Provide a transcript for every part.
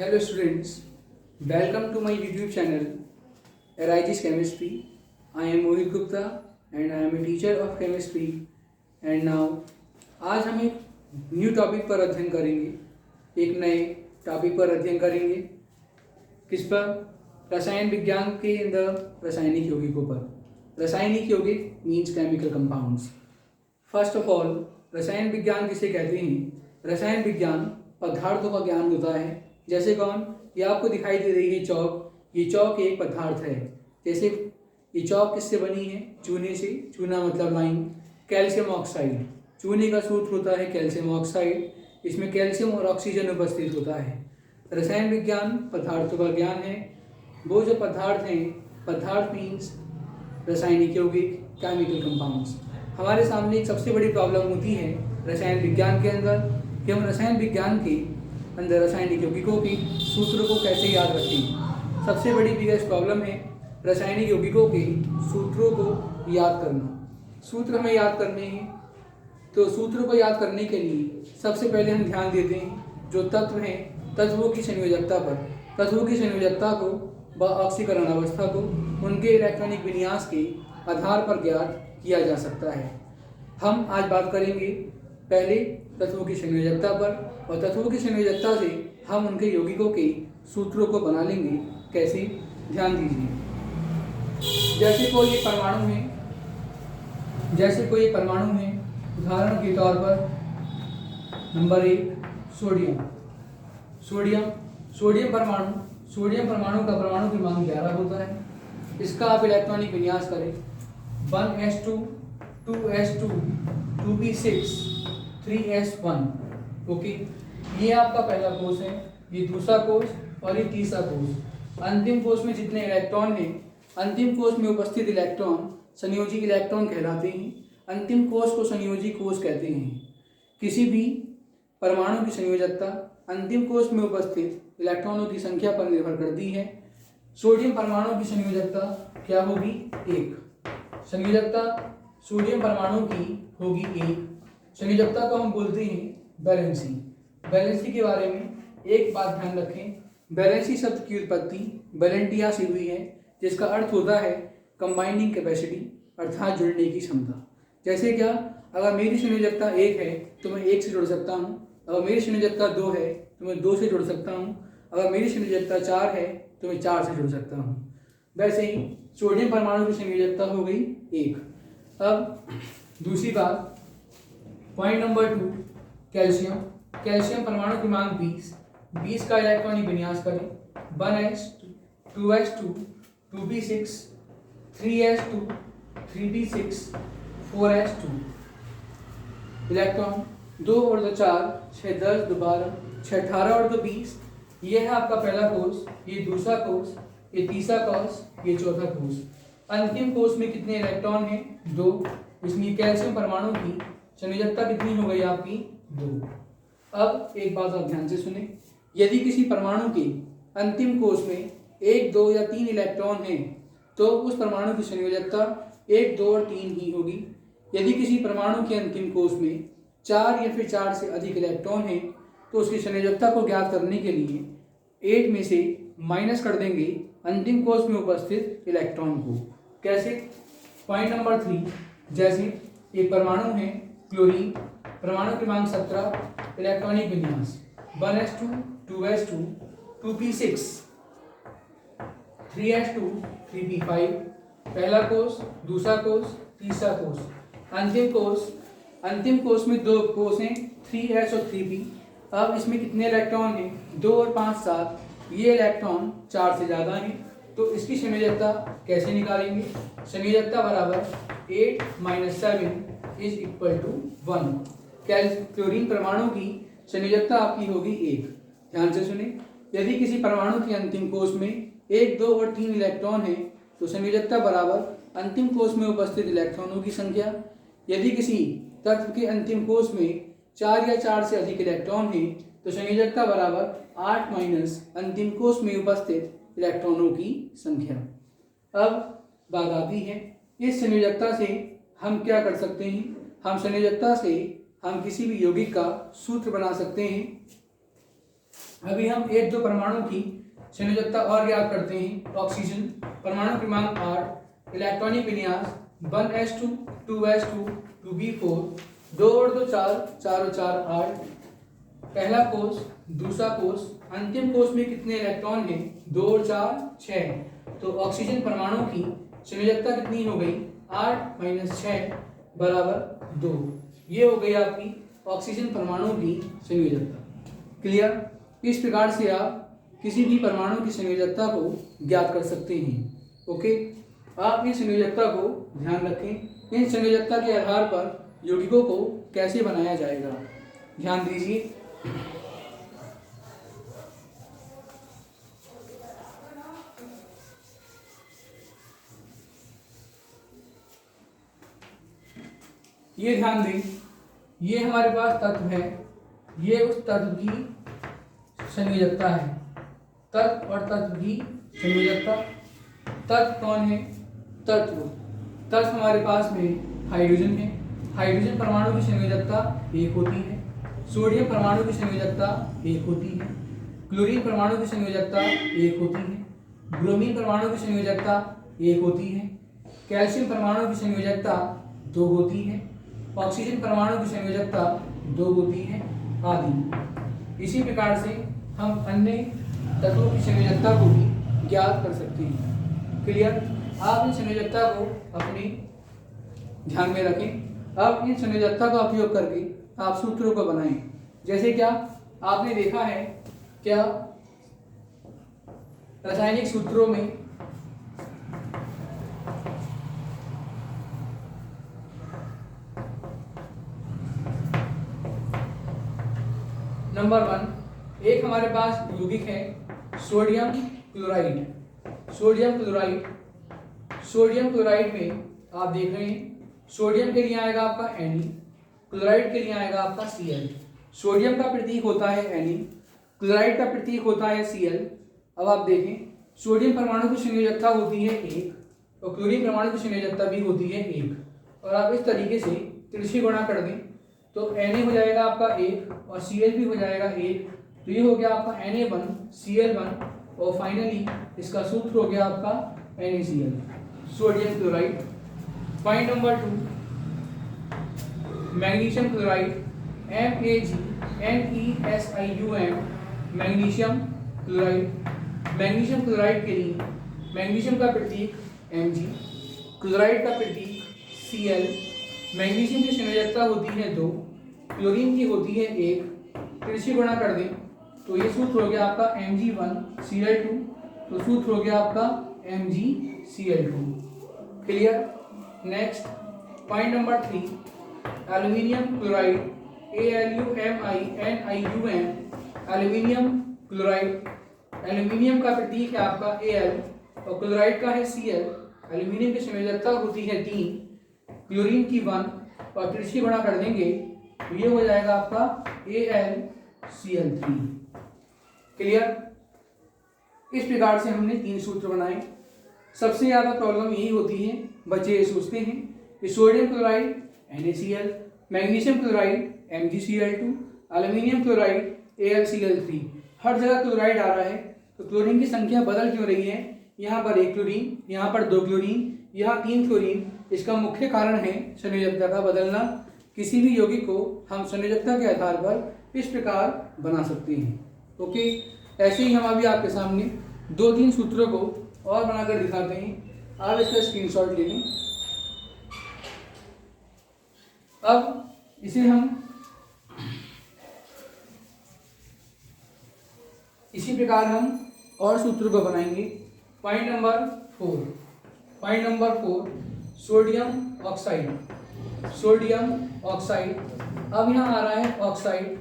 Hello students, welcome to my YouTube channel Arises Chemistry. I am Mohit Gupta and I am a teacher of chemistry. And now आज हम एक new topic पर अध्ययन करेंगे, एक नए टॉपिक पर अध्ययन करेंगे। किस पर? रसायन विज्ञान के अंदर रासायनिक यौगिकों पर। रासायनिक यौगिक means chemical compounds. First of all, रसायन विज्ञान किसे कहते हैं? रसायन विज्ञान पदार्थों का ज्ञान होता है। जैसे कौन? ये आपको दिखाई दे रही है चौक। ये चौक एक पदार्थ है। जैसे ये चौक किससे बनी है? चूने से। चूना मतलब लाइम। कैल्शियम ऑक्साइड, चूने का सूत्र होता है कैल्शियम ऑक्साइड। इसमें कैल्शियम और ऑक्सीजन उपस्थित होता है। रसायन विज्ञान पदार्थों का ज्ञान है। वो जो पदार्थ हैं, पदार्थ मीन्स रासायनिक यौगिक, केमिकल कंपाउंड्स। हमारे सामने एक सबसे बड़ी प्रॉब्लम होती है रसायन विज्ञान के अंदर कि हम रसायन विज्ञान के अंदर रासायनिक यौगिकों के सूत्रों को कैसे याद रखें। सबसे बड़ी बिगेस्ट प्रॉब्लम है रासायनिक यौगिकों के सूत्रों को याद करना। सूत्र हमें याद करने हैं, तो सूत्रों को याद करने के लिए सबसे पहले हम ध्यान देते हैं जो तत्व हैं, तत्वों की संयोजकता पर। तत्वों की संयोजकता को व ऑक्सीकरण अवस्था को उनके इलेक्ट्रॉनिक विन्यास के आधार पर ज्ञात किया जा सकता है। हम आज बात करेंगे पहले तत्वों की संयोजकता पर, और तत्वों की संयोजकता से हम उनके यौगिकों के सूत्रों को बना लेंगे। कैसे? ध्यान दीजिए। जैसे कोई एक परमाणु है, उदाहरण के तौर पर नंबर 1 सोडियम परमाणु का परमाणु क्रमांक 11 होता है। इसका आप इलेक्ट्रॉनिक विन्यास करें 1s2 2s2 2p6 3s1। Okay, ये आपका पहला कोष है, ये दूसरा कोष और ये तीसरा कोष। अंतिम कोष में जितने इलेक्ट्रॉन हैं, अंतिम कोष में उपस्थित इलेक्ट्रॉन संयोजी इलेक्ट्रॉन कहलाते हैं। अंतिम कोष को संयोजी कोष कहते हैं। किसी भी परमाणु की संयोजकता अंतिम कोष में उपस्थित इलेक्ट्रॉनों की संख्या पर निर्भर करती है। सोडियम परमाणु की संयोजकता क्या होगी? 1। संयोजकता सोडियम परमाणु की होगी 1। संयोजकता को हम बोलते हैं वैलेंसी। वैलेंसी के बारे में एक बात ध्यान रखें, वैलेंसी शब्द की उत्पत्ति वैलेंटिया से हुई है, जिसका अर्थ होता है कंबाइनिंग कैपेसिटी, अर्थात जुड़ने की क्षमता। जैसे क्या? अगर मेरी संयोजकता 1 है तो मैं 1 से जुड़ सकता हूँ। अगर मेरी संयोजकता 2 है तो मैं 2 से जुड़ सकता हूँ। अगर मेरी संयोजकता 4 है तो मैं 4 से जुड़ सकता हूँ। वैसे ही सोडियम परमाणु की संयोजकता हो गई 1। अब दूसरी बात, पॉइंट नंबर 2, कैल्शियम परमाणु क्रमांक 20 का इलेक्ट्रॉनिक विन्यास करें 1s 2s2 2p6 3s2 3p6 4s2। Electron 2 और 2 4 6 10 2 12 6 18 और 2 20। ये है आपका पहला कोष, ये दूसरा कोष, ये तीसरा कोष, ये चौथा कोष। अंतिम कोष में कितने इलेक्ट्रॉन हैं? 2। इसलिए कैल्शियम परमाणु की संयोजकता कितनी हो गई आपकी? 2। अब एक बात आप ध्यान से सुने, यदि किसी परमाणु के अंतिम कोष में 1 2 या 3 इलेक्ट्रॉन हैं तो उस परमाणु की संयोजकता 1 2 और 3 ही होगी। यदि किसी परमाणु के अंतिम कोष में 4 या फिर 4 से अधिक इलेक्ट्रॉन हैं तो उसकी संयोजकता को ज्ञात करने के लिए 8 में से माइनस कर देंगे अंतिम कोष में उपस्थित इलेक्ट्रॉन को। कैसे? पॉइंट नंबर 3, जैसे एक परमाणु है क्लोरीन, परमाणु क्रमांक 17, इलेक्ट्रॉनिक विन्यास 1s2 2s2 2p6 3s2 3p5। पहला कोष, दूसरा कोष, तीसरा कोष। अंतिम कोष में 2 कोष हैं 3s और 3p। अब इसमें कितने इलेक्ट्रॉन हैं? 2 और 5 7। ये इलेक्ट्रॉन 4 से ज़्यादा हैं, तो इसकी संयोजकता कैसे निकालेंगे? संयोजकता बराबर 8 - 7 = 1। क्लोरीन परमाणु की संयोजकता आपकी होगी 1। ध्यान से सुने, यदि किसी परमाणु के अंतिम कोष में 1 2 और 3 इलेक्ट्रॉन हैं तो संयोजकता बराबर अंतिम कोष में उपस्थित इलेक्ट्रॉनों की संख्या। यदि किसी तत्व के अंतिम कोष में 4 या 4 से अधिक इलेक्ट्रॉन हैं तो संयोजकता बराबर 8 - अंतिम कोष में उपस्थित इलेक्ट्रॉनों की संख्या। अब बात आती है, इस संयोजकता से हम क्या कर सकते हैं? हम संयोजकता से हम किसी भी यौगिक का सूत्र बना सकते हैं। अभी हम एक दो परमाणु की संयोजकता और ज्ञात करते हैं। ऑक्सीजन परमाणु क्रमांक 8, इलेक्ट्रॉनिक विन्यास 1s2 2s2 2b4, 2 और 2 4, 4 और 4 8। पहला कोष, दूसरा कोष, अंतिम कोष में कितने इलेक्ट्रॉन हैं? 2 और 4 6। तो ऑक्सीजन परमाणु की संयोजकता कितनी हो गई? 8 - 6 बराबर 2। ये हो गई आपकी ऑक्सीजन परमाणु की संयोजकता। क्लियर? इस प्रकार से आप किसी भी परमाणु की संयोजकता को ज्ञात कर सकते हैं। ओके, आप इस संयोजकता को ध्यान रखें। इन संयोजकता के आधार पर यौगिकों को कैसे बनाया जाएगा, ध्यान दीजिए। ये ध्यान दें, ये हमारे पास तत्व है, ये उस तत्व की संयोजकता है। तत्व और तत्व की संयोजकता। तत्व कौन है? तत्व हमारे पास में हाइड्रोजन है। हाइड्रोजन परमाणु की संयोजकता 1 होती है। सोडियम परमाणु की संयोजकता 1 होती है। क्लोरीन परमाणु की संयोजकता 1 होती है। ब्रोमीन परमाणु की संयोजकता 1 होती है। कैल्शियम परमाणु की संयोजकता 2 होती है। ऑक्सीजन परमाणु की संयोजकता 2 होती है, आदि। इसी प्रकार से हम अन्य तत्वों की संयोजकता को भी ज्ञात कर सकते हैं। क्लियर? आप इन संयोजकता को अपने ध्यान में रखें। अब इन संयोजकता का उपयोग करके आप सूत्रों को बनाएं। जैसे क्या आपने देखा है, क्या रासायनिक सूत्रों में नंबर 1 एक हमारे पास यौगिक है sodium chloride. Sodium chloride, sodium chloride में आप देख रहे हैं, सोडियम के लिए आएगा आपका Na, क्लोराइड के लिए आएगा आपका Cl। सोडियम का प्रतीक होता है Na, क्लोराइड का प्रतीक होता है Cl। अब आप देखें, सोडियम परमाणु की संयोजकता होती है 1 और क्लोरीन परमाणु की संयोजकता भी होती है 1। और आप इस तरीके से तिरछी गुणा कर दें तो Na हो जाएगा आपका 1 और Cl भी हो जाएगा 1। तो ये हो गया आपका Na1 Cl1 और फाइनली इसका सूत्र हो गया आपका NaCl, sodium chloride. Point number 2, magnesium chloride MAgNeSium, magnesium chloride. Magnesium chloride के लिए मैग्नीशियम का प्रतीक Mg, क्लोराइड का प्रतीक Cl। मैग्नीशियम की संयोजकता होती है 2, क्लोरीन की होती है 1। तिरछी गुणा कर दें तो ये सूत्र हो गया आपका Mg1Cl2, तो सूत्र हो गया आपका MgCl2। Clear? Next point number 3, aluminium chloride AluMinium, aluminium chloride. Aluminium का प्रतीक है आपका Al और क्लोराइड का है Cl। एल्यूमिनियम की संयोजकता होती है 3, क्लोरीन की 1 और तिरछी गुणा कर देंगे तो ये हो जाएगा आपका AlCl3। क्लियर? इस प्रकार से हमने 3 सूत्र बनाए। सबसे ज़्यादा प्रॉब्लम यही होती है, बच्चे ये सोचते हैं कि sodium chloride NaCl, magnesium chloride MgCl2, aluminium chloride AlCl3। हर जगह क्लोराइड आ रहा है तो क्लोरीन की संख्या बदल क्यों रही है? यहाँ पर 1 क्लोरीन, यहाँ पर 2 क्लोरीन, यहाँ 3 क्लोरीन। इसका मुख्य कारण है संयोजकता का बदलना। किसी भी यौगिक को हम संयोजकता के आधार पर इस प्रकार बना सकते हैं। ओके, ऐसे ही हम अभी आपके सामने 2-3 सूत्रों को और बनाकर दिखाते हैं। आप इसका स्क्रीनशॉट ले लें। अब इसे हम इसी प्रकार हम और सूत्रों को बनाएंगे। Point number 4, sodium oxide. Sodium oxide, अब यहाँ आ रहा है ऑक्साइड।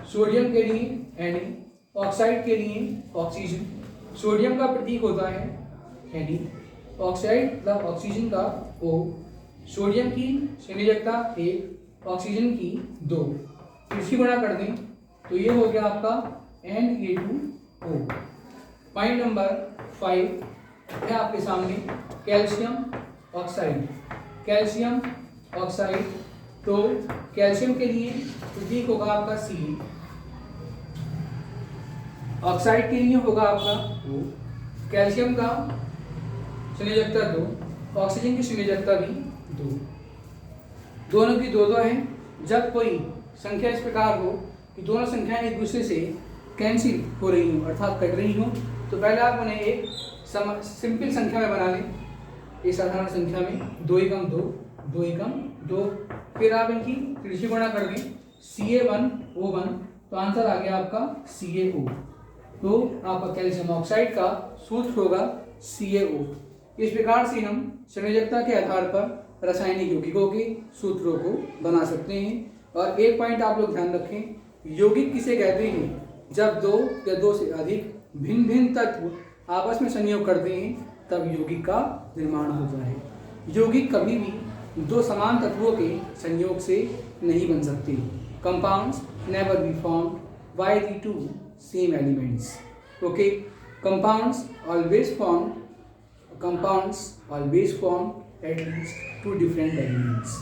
सोडियम के लिए Na, ऑक्साइड के लिए ऑक्सीजन। सोडियम का प्रतीक होता है Na, ऑक्साइड मतलब ऑक्सीजन का O। सोडियम की संयोजकता 1, ऑक्सीजन की 2। इसी गुणा कर दें तो ये हो गया आपका Na2O। पॉइंट नंबर 5 है आपके सामने, कैल्शियम ऑक्साइड। कैल्शियम ऑक्साइड, तो कैल्शियम के लिए प्रतीक होगा आपका C। ऑक्साइड के लिए होगा आपका वो कैल्शियम का संयोजकता 2, ऑक्सीजन की संयोजकता भी 2, दोनों की 2 हैं। जब कोई संख्या इस प्रकार हो कि दोनों संख्याएं एक दूसरे से कैंसिल हो रही हों अर्थात कट रही हों, तो पहले आप उन्हें एक सिंपल संख्या में बना लें। एक साधारण संख्या में 2 एकम 2, 2 एकम 2, फिर आप इनकी त्रिज्यीय गुणा कर दें Ca1O1, तो आंसर आ गया आपका CaO। तो आपका कैल्शियम ऑक्साइड का सूत्र होगा CaO। इस प्रकार से हम संयोजकता के आधार पर रासायनिक यौगिकों के सूत्रों को बना सकते हैं। और एक पॉइंट आप लोग ध्यान रखें, यौगिक किसे कहते हैं? जब 2 या 2 से अधिक भिन्न भिन्न तत्व आपस में संयोग करते हैं तब यौगिक का निर्माण होता है। यौगिक कभी भी 2 समान तत्वों के संयोग से नहीं बन सकते। Compounds never be formed by the 2 same elements. Okay, compounds always form at least 2 different elements.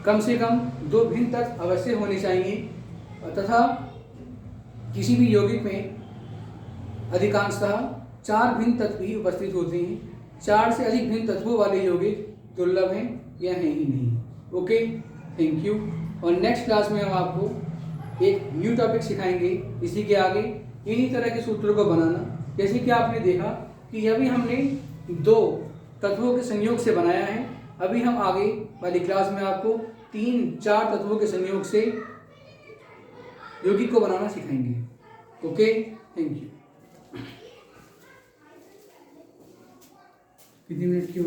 कम से कम 2 भिन्न तत्व अवश्य होने चाहिए तथा किसी भी यौगिक में अधिकांशतः 4 भिन्न तत्व ही उपस्थित होते हैं। 4 से अधिक भिन्न तत्वों वाले यौगिक दुर्लभ हैं या हैं ही नहीं। Okay, thank you. और नेक्स्ट क्लास में हम आपको एक न्यू टॉपिक सिखाएंगे इसी के आगे, इन्हीं तरह के सूत्रों को बनाना। जैसे कि आपने देखा कि अभी हमने 2 तत्वों के संयोग से बनाया है, अभी हम आगे वाली क्लास में आपको 3-4 तत्वों के संयोग से यौगिक को बनाना सिखाएंगे। Okay, thank you. कितनी मिनट की